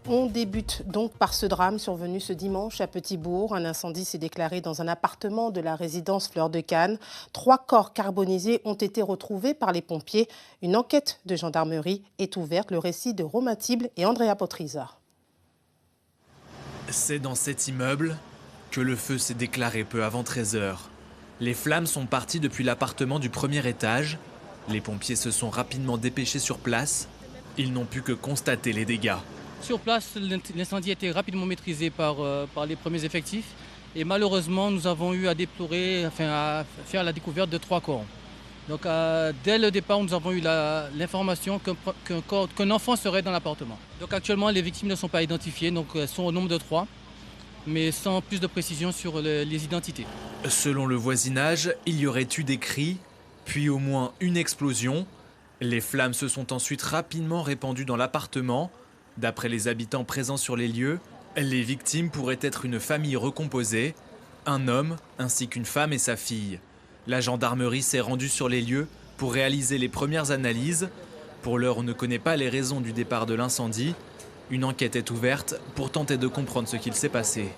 On débute donc par ce drame survenu ce dimanche à Petit-Bourg. Un incendie s'est déclaré dans un appartement de la résidence Fleur de Cannes. 3 corps carbonisés ont été retrouvés par les pompiers. Une enquête de gendarmerie est ouverte. Le récit de Romain Tible et Andrea Potriza. C'est dans cet immeuble que le feu s'est déclaré peu avant 13 h. Les flammes sont parties depuis l'appartement du premier étage. Les pompiers se sont rapidement dépêchés sur place. Ils n'ont pu que constater les dégâts. Sur place, l'incendie a été rapidement maîtrisé par les premiers effectifs. Et malheureusement, nous avons eu à déplorer, à faire la découverte de 3 corps. Donc dès le départ, nous avons eu l'information qu'un enfant serait dans l'appartement. Donc actuellement, les victimes ne sont pas identifiées, donc elles sont au nombre de 3, mais sans plus de précision sur les identités. Selon le voisinage, il y aurait eu des cris, puis au moins une explosion. Les flammes se sont ensuite rapidement répandues dans l'appartement. D'après les habitants présents sur les lieux, les victimes pourraient être une famille recomposée, un homme ainsi qu'une femme et sa fille. La gendarmerie s'est rendue sur les lieux pour réaliser les premières analyses. Pour l'heure, on ne connaît pas les raisons du départ de l'incendie. Une enquête est ouverte pour tenter de comprendre ce qu'il s'est passé.